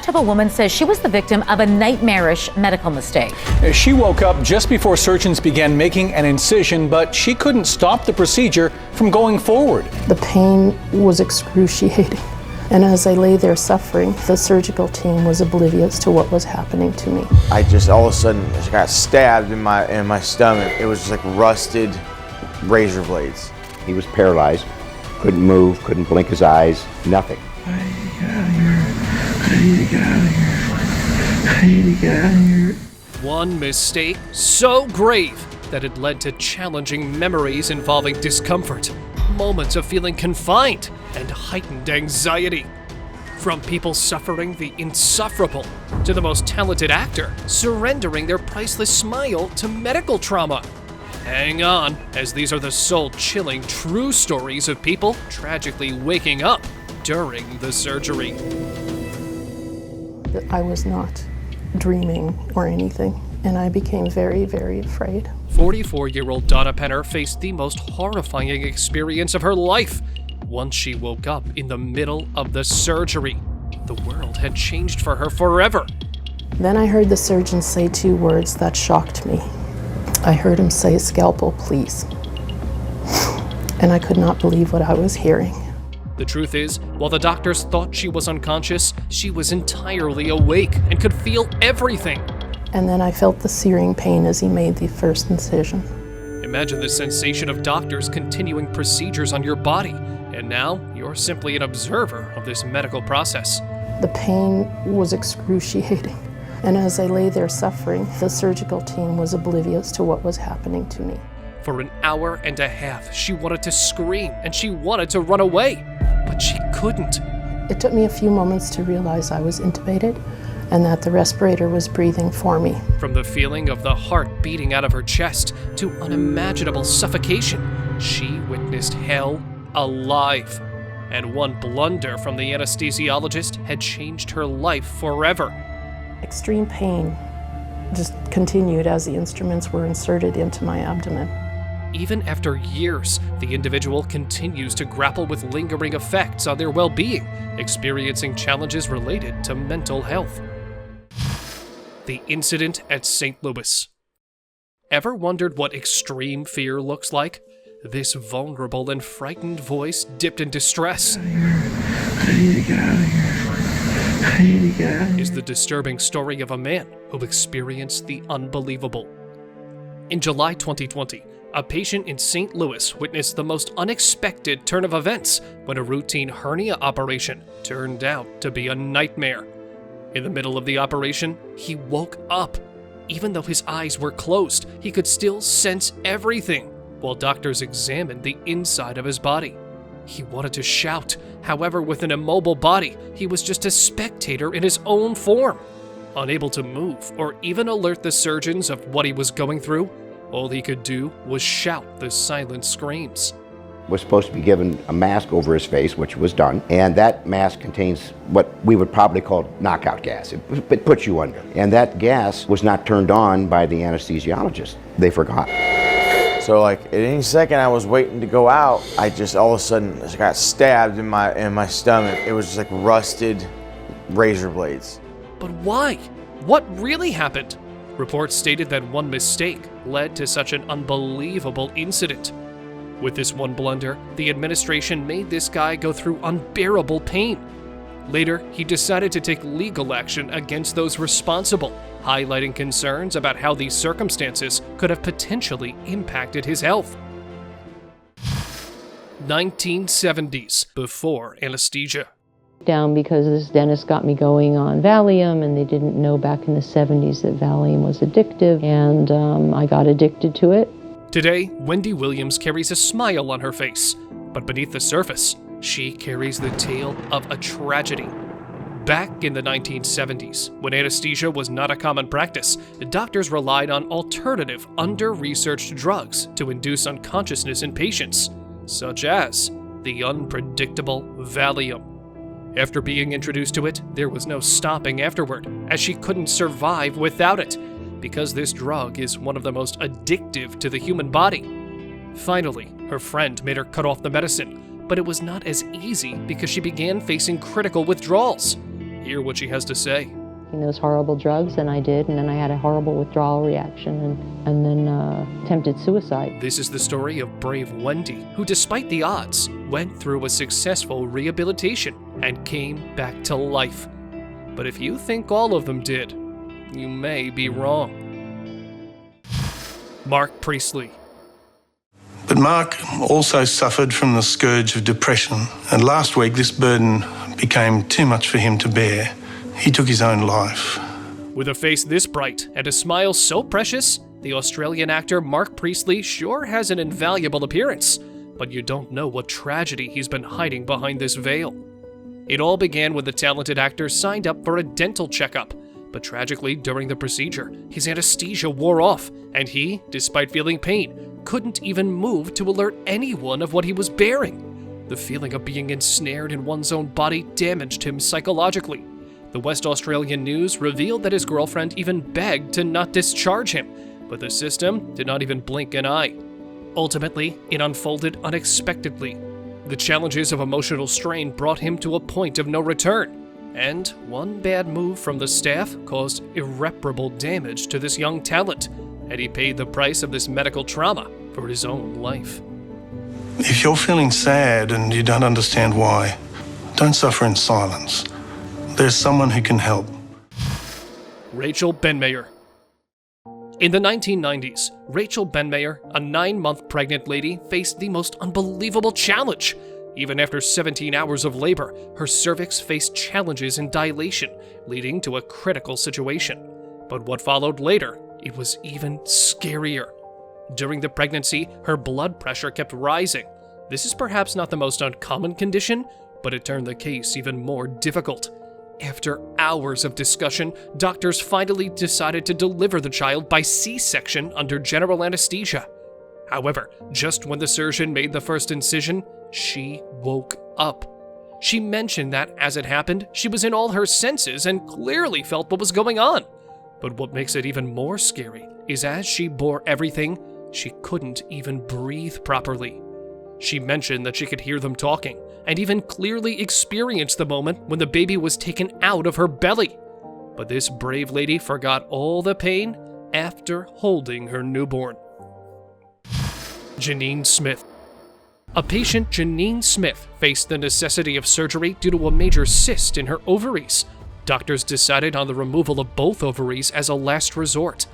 Manitoba woman says she was the victim of a nightmarish medical mistake. She woke up just before surgeons began making an incision, but she couldn't stop the procedure from going forward. The pain was excruciating. And as I lay there suffering, the surgical team was oblivious to what was happening to me. I just all of a sudden got stabbed in my stomach. It was just like rusted razor blades. He was paralyzed, couldn't move, couldn't blink his eyes, nothing. I need to get out of here. I need to get out of here. One mistake so grave that it led to challenging memories involving discomfort, moments of feeling confined, and heightened anxiety. From people suffering the insufferable to the most talented actor surrendering their priceless smile to medical trauma. Hang on, as these are the soul-chilling true stories of people tragically waking up during the surgery. I was not dreaming or anything, and I became very, very afraid. 44-year-old Donna Penner faced the most horrifying experience of her life once she woke up in the middle of the surgery. The world had changed for her forever. Then I heard the surgeon say two words that shocked me. I heard him say, "Scalpel, please." And I could not believe what I was hearing. The truth is, while the doctors thought she was unconscious, she was entirely awake and could feel everything. And then I felt the searing pain as he made the first incision. Imagine the sensation of doctors continuing procedures on your body, and now you're simply an observer of this medical process. The pain was excruciating. And as I lay there suffering, the surgical team was oblivious to what was happening to me. For an hour and a half, she wanted to scream and she wanted to run away, but she couldn't. It took me a few moments to realize I was intubated and that the respirator was breathing for me. From the feeling of the heart beating out of her chest to unimaginable suffocation, she witnessed hell alive. And one blunder from the anesthesiologist had changed her life forever. Extreme pain just continued as the instruments were inserted into my abdomen. Even after years, the individual continues to grapple with lingering effects on their well-being, experiencing challenges related to mental health. The incident at St. Louis. Ever wondered what extreme fear looks like? This vulnerable and frightened voice dipped in distress. I need to get out of here. I need to get out of here. Is the disturbing story of a man who experienced the unbelievable. In July 2020, a patient in St. Louis witnessed the most unexpected turn of events when a routine hernia operation turned out to be a nightmare. In the middle of the operation, he woke up. Even though his eyes were closed, he could still sense everything while doctors examined the inside of his body. He wanted to shout. However, with an immobile body, he was just a spectator in his own form. Unable to move or even alert the surgeons of what he was going through, all he could do was shout the silent screams. Was supposed to be given a mask over his face, which was done, and that mask contains what we would probably call knockout gas. It puts you under. And that gas was not turned on by the anesthesiologist. They forgot. So like at any second I was waiting to go out, I just all of a sudden got stabbed in my stomach. It was just like rusted razor blades. But why? What really happened? Reports stated that one mistake led to such an unbelievable incident. With this one blunder, the administration made this guy go through unbearable pain. Later, he decided to take legal action against those responsible, highlighting concerns about how these circumstances could have potentially impacted his health. 1970s, before anesthesia. Down because this dentist got me going on Valium, and they didn't know back in the 70s that Valium was addictive, and I got addicted to it. Today, Wendy Williams carries a smile on her face, but beneath the surface, she carries the tale of a tragedy. Back in the 1970s, when anesthesia was not a common practice, doctors relied on alternative, under-researched drugs to induce unconsciousness in patients, such as the unpredictable Valium. After being introduced to it, there was no stopping afterward, as she couldn't survive without it, because this drug is one of the most addictive to the human body. Finally, her friend made her cut off the medicine, but it was not as easy because she began facing critical withdrawals. Hear what she has to say. Those horrible drugs, and I did, and then I had a horrible withdrawal reaction, and then attempted suicide. This is the story of brave Wendy, who despite the odds, went through a successful rehabilitation and came back to life. But if you think all of them did, you may be wrong. Mark Priestley. But Mark also suffered from the scourge of depression, and last week this burden became too much for him to bear. He took his own life. With a face this bright and a smile so precious, the Australian actor Mark Priestley sure has an invaluable appearance, but you don't know what tragedy he's been hiding behind this veil. It all began when the talented actor signed up for a dental checkup, but tragically, during the procedure, his anesthesia wore off, and he, despite feeling pain, couldn't even move to alert anyone of what he was bearing. The feeling of being ensnared in one's own body damaged him psychologically. The West Australian News revealed that his girlfriend even begged to not discharge him, but the system did not even blink an eye. Ultimately, it unfolded unexpectedly. The challenges of emotional strain brought him to a point of no return, and one bad move from the staff caused irreparable damage to this young talent, and he paid the price of this medical trauma for his own life. If you're feeling sad and you don't understand why, don't suffer in silence. There's someone who can help. Rachel Benmayer. In the 1990s, Rachel Benmayer, a 9-month pregnant lady, faced the most unbelievable challenge. Even after 17 hours of labor, her cervix faced challenges in dilation, leading to a critical situation. But what followed later, it was even scarier. During the pregnancy, her blood pressure kept rising. This is perhaps not the most uncommon condition, but it turned the case even more difficult. After hours of discussion, doctors finally decided to deliver the child by C-section under general anesthesia. However, just when the surgeon made the first incision, she woke up. She mentioned that, as it happened, she was in all her senses and clearly felt what was going on. But what makes it even more scary is as she bore everything, she couldn't even breathe properly. She mentioned that she could hear them talking, and even clearly experienced the moment when the baby was taken out of her belly. But this brave lady forgot all the pain after holding her newborn. Janine Smith. A patient, Janine Smith, faced the necessity of surgery due to a major cyst in her ovaries. Doctors decided on the removal of both ovaries as a last resort.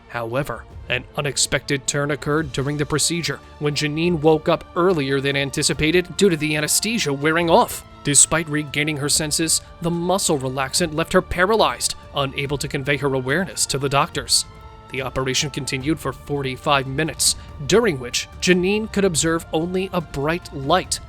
However, an unexpected turn occurred during the procedure when Janine woke up earlier than anticipated due to the anesthesia wearing off. Despite regaining her senses, the muscle relaxant left her paralyzed, unable to convey her awareness to the doctors. The operation continued for 45 minutes, during which Janine could observe only a bright light.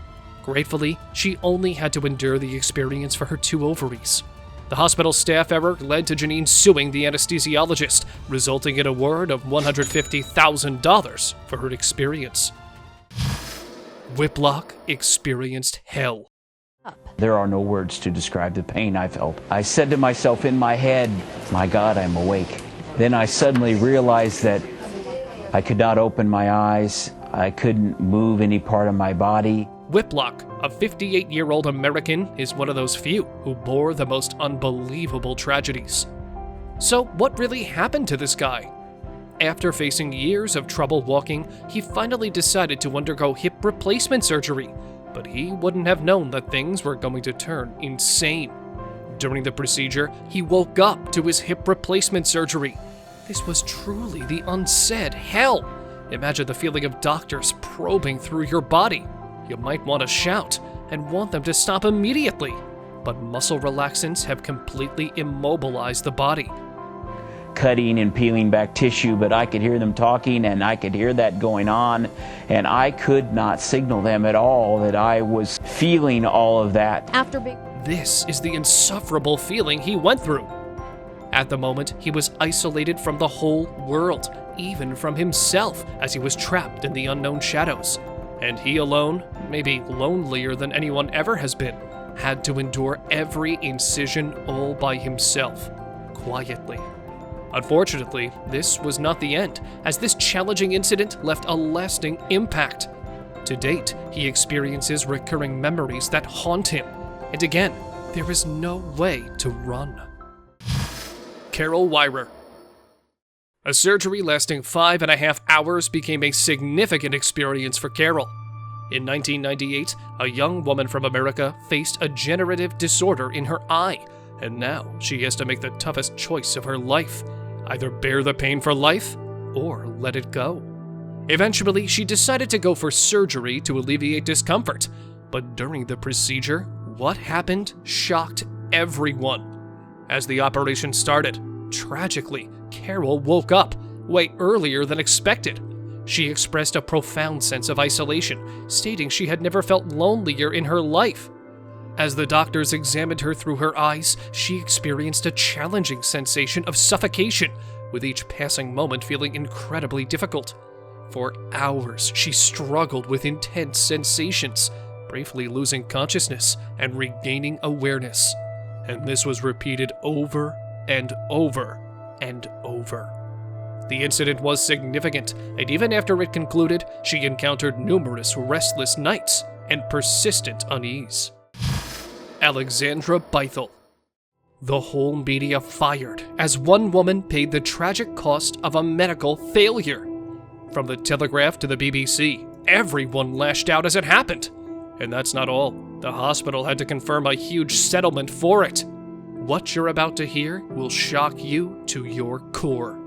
Gratefully, she only had to endure the experience for her 2 ovaries. The hospital staff error led to Janine suing the anesthesiologist, resulting in a award of $150,000 for her experience. Whiplock experienced hell. There are no words to describe the pain I felt. I said to myself in my head, "My God, I'm awake." Then I suddenly realized that I could not open my eyes. I couldn't move any part of my body. Whiplock, a 58-year-old American, is one of those few who bore the most unbelievable tragedies. So what really happened to this guy? After facing years of trouble walking, he finally decided to undergo hip replacement surgery, but he wouldn't have known that things were going to turn insane. During the procedure, he woke up to his hip replacement surgery. This was truly the unsaid hell. Imagine the feeling of doctors probing through your body. You might want to shout and want them to stop immediately, but muscle relaxants have completely immobilized the body. Cutting and peeling back tissue, but I could hear them talking and I could hear that going on, and I could not signal them at all that I was feeling all of that. This is the insufferable feeling he went through. At the moment, he was isolated from the whole world, even from himself, as he was trapped in the unknown shadows. And he alone, maybe lonelier than anyone ever has been, had to endure every incision all by himself, quietly. Unfortunately, this was not the end, as this challenging incident left a lasting impact. To date, he experiences recurring memories that haunt him. And again, there is no way to run. Carol Weirer. A surgery lasting 5.5 hours became a significant experience for Carol. In 1998, a young woman from America faced a degenerative disorder in her eye, and now she has to make the toughest choice of her life: either bear the pain for life or let it go. Eventually, she decided to go for surgery to alleviate discomfort, but during the procedure, what happened shocked everyone. As the operation started, tragically, Carol woke up way earlier than expected. She expressed a profound sense of isolation, stating she had never felt lonelier in her life. As the doctors examined her through her eyes, she experienced a challenging sensation of suffocation, with each passing moment feeling incredibly difficult. For hours, she struggled with intense sensations, briefly losing consciousness and regaining awareness. And this was repeated over and over and over. The incident was significant, and even after it concluded, she encountered numerous restless nights and persistent unease. Alexandra Beitel. The whole media fired as one woman paid the tragic cost of a medical failure. From the Telegraph to the BBC, everyone lashed out as it happened. And that's not all. The hospital had to confirm a huge settlement for it. What you're about to hear will shock you to your core.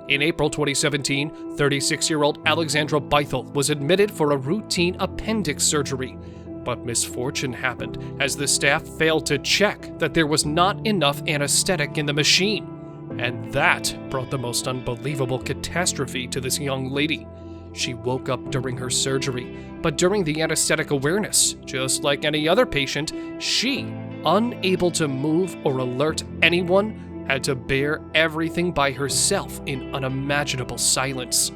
In April 2017, 36-year-old Alexandra Beitel was admitted for a routine appendix surgery. But misfortune happened as the staff failed to check that there was not enough anesthetic in the machine. And that brought the most unbelievable catastrophe to this young lady. She woke up during her surgery, but during the anesthetic awareness, just like any other patient, she, unable to move or alert anyone, had to bear everything by herself in unimaginable silence.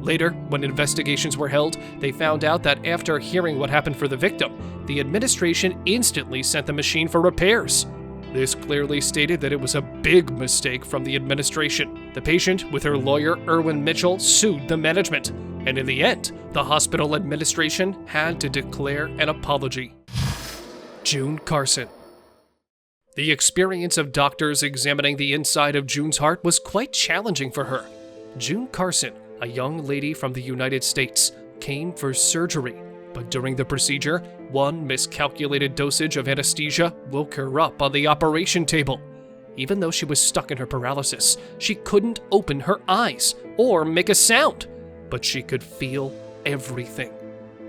Later, when investigations were held, they found out that after hearing what happened for the victim, the administration instantly sent the machine for repairs. This clearly stated that it was a big mistake from the administration. The patient, with her lawyer Erwin Mitchell, sued the management, and in the end, the hospital administration had to declare an apology. June Carson. The experience of doctors examining the inside of June's heart was quite challenging for her. June Carson, a young lady from the United States, came for surgery, but during the procedure, one miscalculated dosage of anesthesia woke her up on the operation table. Even though she was stuck in her paralysis, she couldn't open her eyes or make a sound, but she could feel everything.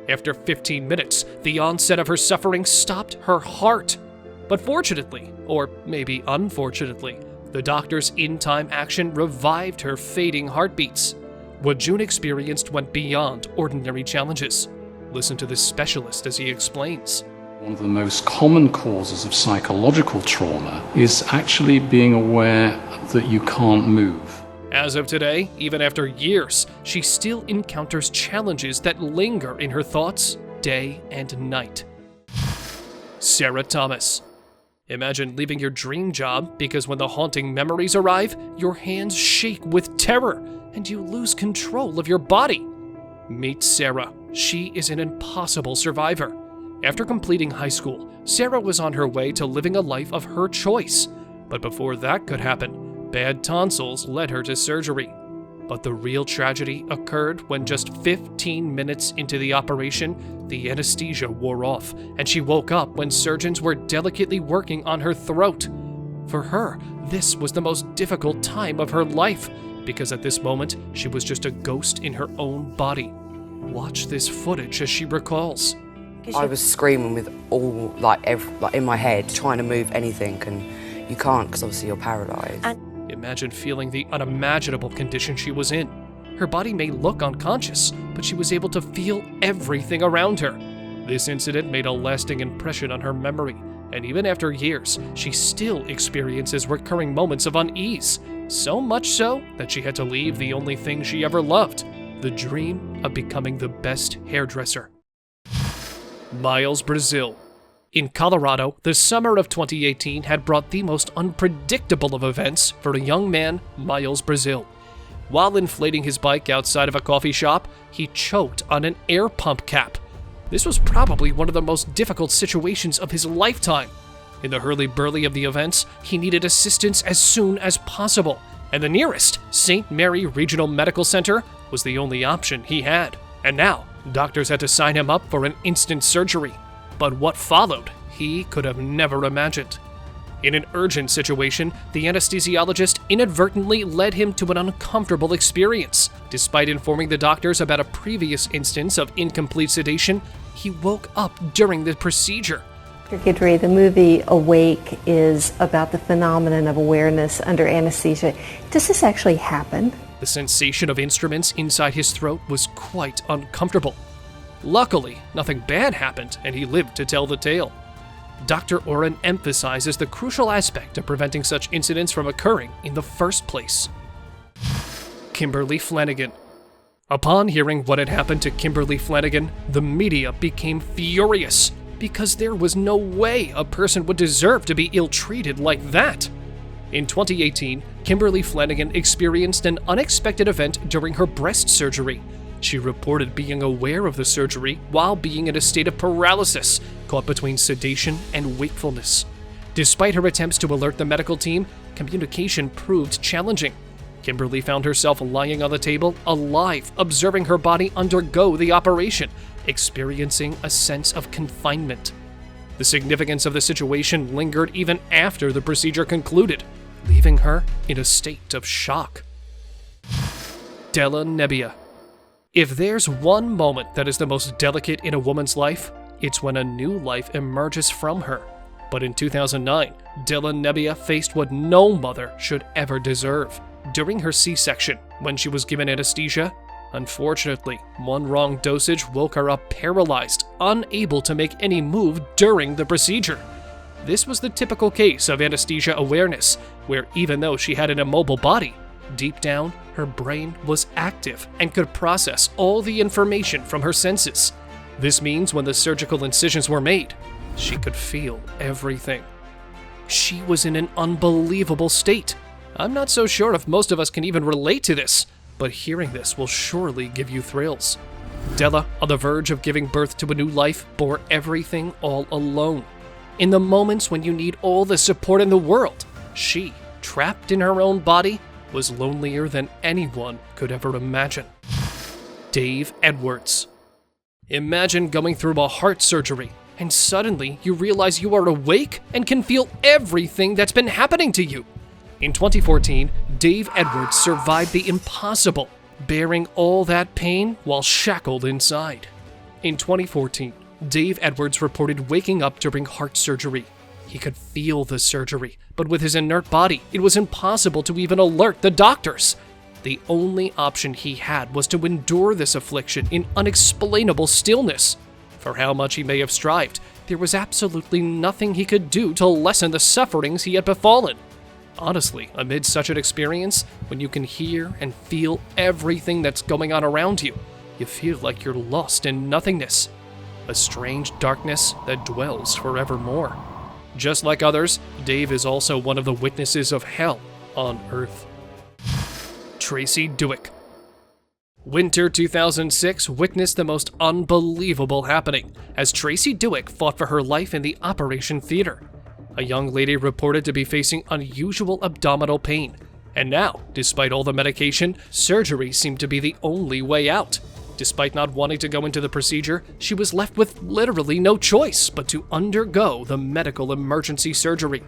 After 15 minutes, the onset of her suffering stopped her heart. But fortunately, or maybe unfortunately, the doctor's in-time action revived her fading heartbeats. What June experienced went beyond ordinary challenges. Listen to this specialist as he explains. One of the most common causes of psychological trauma is actually being aware that you can't move. As of today, even after years, she still encounters challenges that linger in her thoughts day and night. Sarah Thomas. Imagine leaving your dream job because when the haunting memories arrive, your hands shake with terror and you lose control of your body. Meet Sarah. She is an impossible survivor. After completing high school, Sarah was on her way to living a life of her choice. But before that could happen, bad tonsils led her to surgery. But the real tragedy occurred when just 15 minutes into the operation, the anesthesia wore off, and she woke up when surgeons were delicately working on her throat. For her, this was the most difficult time of her life, because at this moment, she was just a ghost in her own body. Watch this footage as she recalls. I was screaming with all, in my head, trying to move anything, and you can't because obviously you're paralyzed. Imagine feeling the unimaginable condition she was in. Her body may look unconscious, but she was able to feel everything around her. This incident made a lasting impression on her memory, and even after years, she still experiences recurring moments of unease, so much so that she had to leave the only thing she ever loved, the dream of becoming the best hairdresser. Miles Brazil. In Colorado, the summer of 2018 had brought the most unpredictable of events for a young man, Miles Brazil. While inflating his bike outside of a coffee shop, he choked on an air pump cap. This was probably one of the most difficult situations of his lifetime. In the hurly-burly of the events, he needed assistance as soon as possible, and the nearest St. Mary Regional Medical Center was the only option he had. And now, doctors had to sign him up for an instant surgery. But what followed, he could have never imagined. In an urgent situation, the anesthesiologist inadvertently led him to an uncomfortable experience. Despite informing the doctors about a previous instance of incomplete sedation, he woke up during the procedure. Dr. Guidry, the movie Awake is about the phenomenon of awareness under anesthesia. Does this actually happen? The sensation of instruments inside his throat was quite uncomfortable. Luckily, nothing bad happened, and he lived to tell the tale. Dr. Oren emphasizes the crucial aspect of preventing such incidents from occurring in the first place. Kimberly Flanagan. Upon hearing what had happened to Kimberly Flanagan, the media became furious because there was no way a person would deserve to be ill-treated like that. In 2018, Kimberly Flanagan experienced an unexpected event during her breast surgery. She reported being aware of the surgery while being in a state of paralysis, caught between sedation and wakefulness. Despite her attempts to alert the medical team, communication proved challenging. Kimberly found herself lying on the table, alive, observing her body undergo the operation, experiencing a sense of confinement. The significance of the situation lingered even after the procedure concluded, leaving her in a state of shock. Della Nebbia. If there's one moment that is the most delicate in a woman's life, it's when a new life emerges from her. But in 2009, Della Nebbia faced what no mother should ever deserve. During her C-section, when she was given anesthesia, unfortunately, one wrong dosage woke her up paralyzed, unable to make any move during the procedure. This was the typical case of anesthesia awareness, where even though she had an immobile body, deep down, her brain was active and could process all the information from her senses. This means when the surgical incisions were made, she could feel everything. She was in an unbelievable state. I'm not so sure if most of us can even relate to this, but hearing this will surely give you thrills. Della, on the verge of giving birth to a new life, bore everything all alone. In the moments when you need all the support in the world, she, trapped in her own body, was lonelier than anyone could ever imagine. Dave Edwards. Imagine going through a heart surgery, and suddenly you realize you are awake and can feel everything that's been happening to you. In 2014, Dave Edwards survived the impossible, bearing all that pain while shackled inside. In 2014, Dave Edwards reported waking up during heart surgery. He could feel the surgery, but with his inert body, it was impossible to even alert the doctors. The only option he had was to endure this affliction in unexplainable stillness. For how much he may have strived, there was absolutely nothing he could do to lessen the sufferings he had befallen. Honestly, amid such an experience, when you can hear and feel everything that's going on around you, you feel like you're lost in nothingness. A strange darkness that dwells forevermore. Just like others, Dave is also one of the witnesses of hell on Earth. Tracy Duick. Winter 2006 witnessed the most unbelievable happening as Tracy Duick fought for her life in the operation theater. A young lady reported to be facing unusual abdominal pain, and now, despite all the medication, surgery seemed to be the only way out. Despite not wanting to go into the procedure, she was left with literally no choice but to undergo the medical emergency surgery.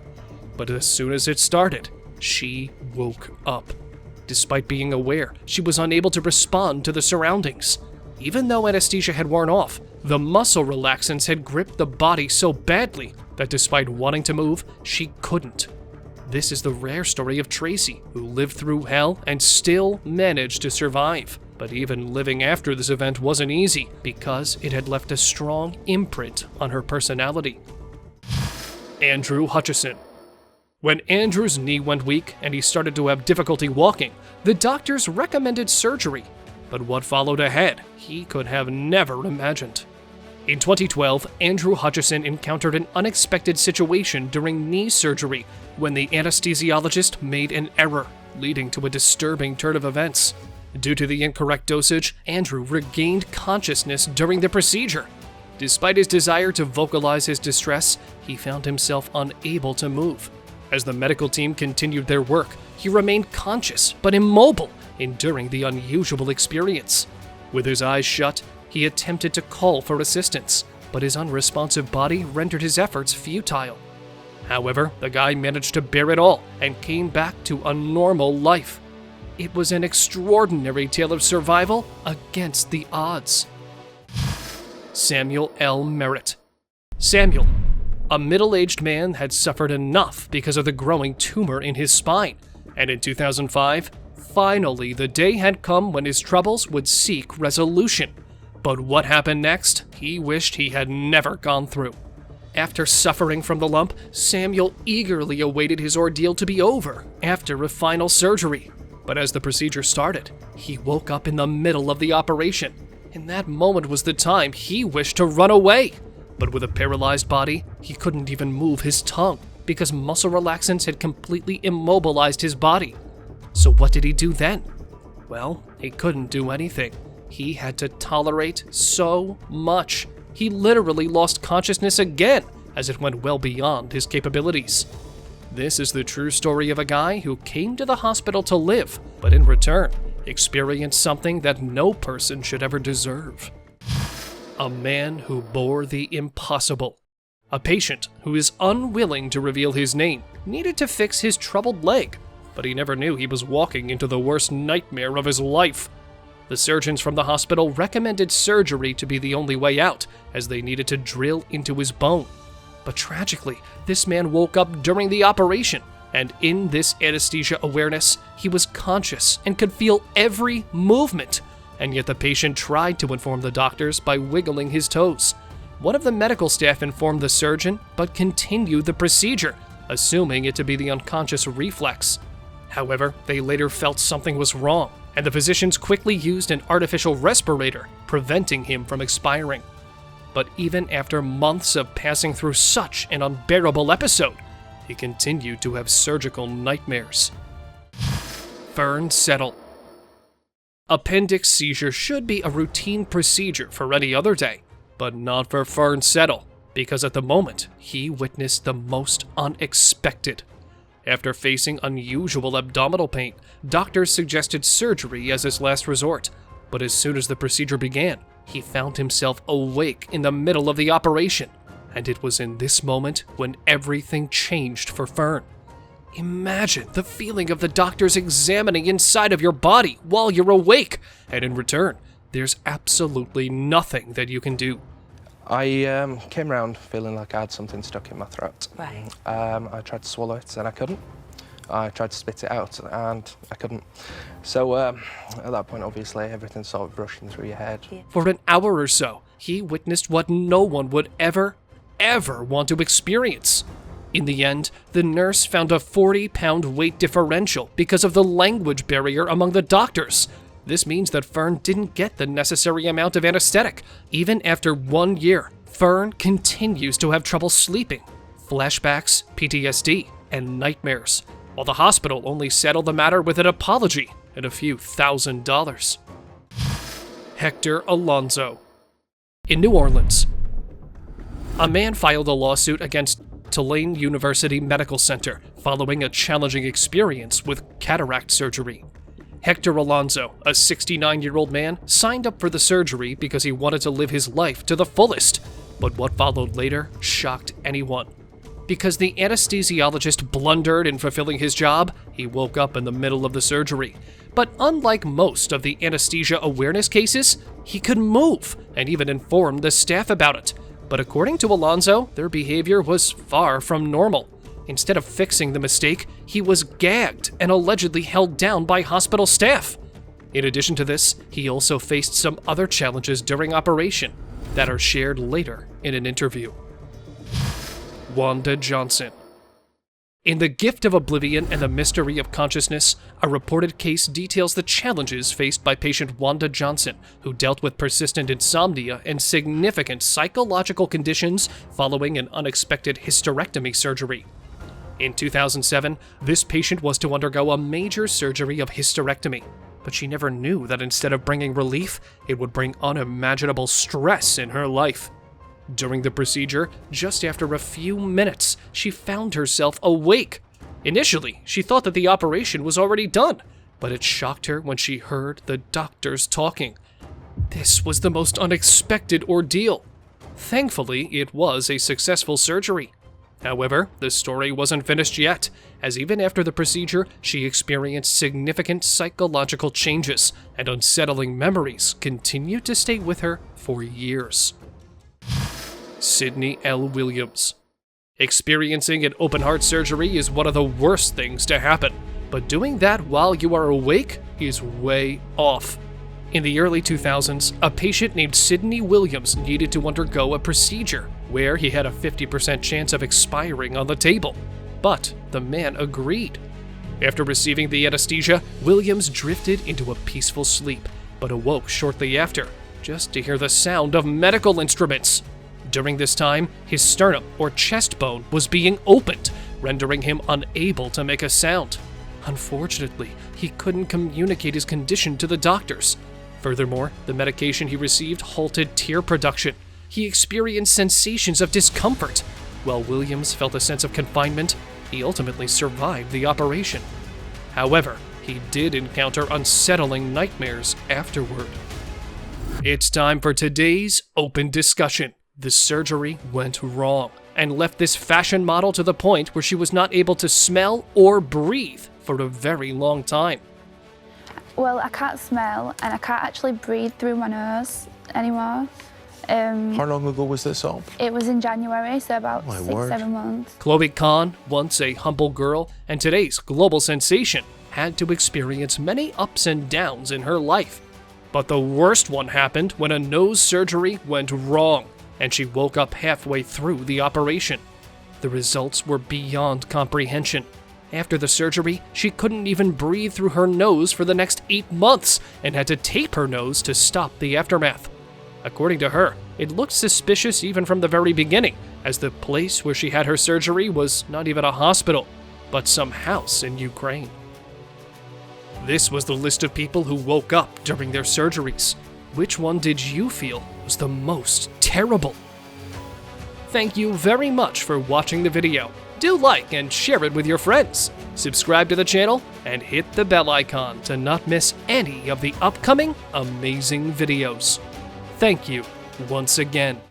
But as soon as it started, she woke up. Despite being aware, she was unable to respond to the surroundings. Even though anesthesia had worn off, the muscle relaxants had gripped the body so badly that despite wanting to move, she couldn't. This is the rare story of Tracy, who lived through hell and still managed to survive. But even living after this event wasn't easy because it had left a strong imprint on her personality. Andrew Hutchison. When Andrew's knee went weak and he started to have difficulty walking, the doctors recommended surgery. But what followed ahead, he could have never imagined. In 2012, Andrew Hutchison encountered an unexpected situation during knee surgery when the anesthesiologist made an error, leading to a disturbing turn of events. Due to the incorrect dosage, Andrew regained consciousness during the procedure. Despite his desire to vocalize his distress, he found himself unable to move. As the medical team continued their work, he remained conscious but immobile, enduring the unusual experience. With his eyes shut, he attempted to call for assistance, but his unresponsive body rendered his efforts futile. However, the guy managed to bear it all and came back to a normal life. It was an extraordinary tale of survival against the odds. Samuel L. Merritt. Samuel, a middle-aged man, had suffered enough because of the growing tumor in his spine, and in 2005, finally the day had come when his troubles would seek resolution. But what happened next, he wished he had never gone through. After suffering from the lump, Samuel eagerly awaited his ordeal to be over after a final surgery. But as the procedure started, he woke up in the middle of the operation. And that moment was the time he wished to run away. But with a paralyzed body, he couldn't even move his tongue because muscle relaxants had completely immobilized his body. So what did he do then? Well, he couldn't do anything. He had to tolerate so much. He literally lost consciousness again as it went well beyond his capabilities. This is the true story of a guy who came to the hospital to live, but in return, experienced something that no person should ever deserve. A man who bore the impossible. A patient who is unwilling to reveal his name needed to fix his troubled leg, but he never knew he was walking into the worst nightmare of his life. The surgeons from the hospital recommended surgery to be the only way out, as they needed to drill into his bone. But tragically, this man woke up during the operation, and in this anesthesia awareness, he was conscious and could feel every movement. And yet the patient tried to inform the doctors by wiggling his toes. One of the medical staff informed the surgeon, but continued the procedure, assuming it to be the unconscious reflex. However, they later felt something was wrong, and the physicians quickly used an artificial respirator, preventing him from expiring. But even after months of passing through such an unbearable episode, he continued to have surgical nightmares. Fern Settle. Appendix seizure should be a routine procedure for any other day, but not for Fern Settle, because at the moment, he witnessed the most unexpected. After facing unusual abdominal pain, doctors suggested surgery as his last resort, but as soon as the procedure began, he found himself awake in the middle of the operation, and it was in this moment when everything changed for Fern. Imagine the feeling of the doctors examining inside of your body while you're awake, and in return, there's absolutely nothing that you can do. I came around feeling like I had something stuck in my throat. Right. I tried to swallow it and I couldn't. I tried to spit it out and I couldn't. So at that point, obviously, everything's sort of rushing through your head. For an hour or so, he witnessed what no one would ever want to experience. In the end, the nurse found a 40-pound weight differential because of the language barrier among the doctors. This means that Fern didn't get the necessary amount of anesthetic. Even after 1 year, Fern continues to have trouble sleeping, flashbacks, PTSD, and nightmares, while the hospital only settled the matter with an apology and a few $1,000s. Hector Alonso. In New Orleans, a man filed a lawsuit against Tulane University Medical Center following a challenging experience with cataract surgery. Hector Alonso, a 69-year-old man, signed up for the surgery because he wanted to live his life to the fullest. But what followed later shocked anyone. Because the anesthesiologist blundered in fulfilling his job, he woke up in the middle of the surgery. But unlike most of the anesthesia awareness cases, he could move and even informed the staff about it. But according to Alonso, their behavior was far from normal. Instead of fixing the mistake, he was gagged and allegedly held down by hospital staff. In addition to this, he also faced some other challenges during operation that are shared later in an interview. Wanda Johnson. In The Gift of Oblivion and the Mystery of Consciousness, a reported case details the challenges faced by patient Wanda Johnson, who dealt with persistent insomnia and significant psychological conditions following an unexpected hysterectomy surgery. In 2007, this patient was to undergo a major surgery of hysterectomy, but she never knew that instead of bringing relief, it would bring unimaginable stress in her life. During the procedure, just after a few minutes, she found herself awake. Initially, she thought that the operation was already done, but it shocked her when she heard the doctors talking. This was the most unexpected ordeal. Thankfully, it was a successful surgery. However, the story wasn't finished yet, as even after the procedure, she experienced significant psychological changes, and unsettling memories continued to stay with her for years. Sydney L. Williams. Experiencing an open-heart surgery is one of the worst things to happen, but doing that while you are awake is way off. In the early 2000s, a patient named Sydney Williams needed to undergo a procedure where he had a 50% chance of expiring on the table, but the man agreed. After receiving the anesthesia, Williams drifted into a peaceful sleep, but awoke shortly after, just to hear the sound of medical instruments. During this time, his sternum or chest bone was being opened, rendering him unable to make a sound. Unfortunately, he couldn't communicate his condition to the doctors. Furthermore, the medication he received halted tear production. He experienced sensations of discomfort. While Williams felt a sense of confinement, he ultimately survived the operation. However, he did encounter unsettling nightmares afterward. It's time for today's open discussion. The surgery went wrong and left this fashion model to the point where she was not able to smell or breathe for a very long time. Well, I can't smell and I can't actually breathe through my nose anymore. How long ago was this all? It was in January, so about 6-7 months. Chloe Kahn, once a humble girl and today's global sensation, had to experience many ups and downs in her life. But the worst one happened when a nose surgery went wrong, and she woke up halfway through the operation. The results were beyond comprehension. After the surgery, she couldn't even breathe through her nose for the next 8 months and had to tape her nose to stop the aftermath. According to her, it looked suspicious even from the very beginning, as the place where she had her surgery was not even a hospital, but some house in Ukraine. This was the list of people who woke up during their surgeries. Which one did you feel was the most terrible? Thank you very much for watching the video. Do like and share it with your friends. Subscribe to the channel and hit the bell icon to not miss any of the upcoming amazing videos. Thank you once again.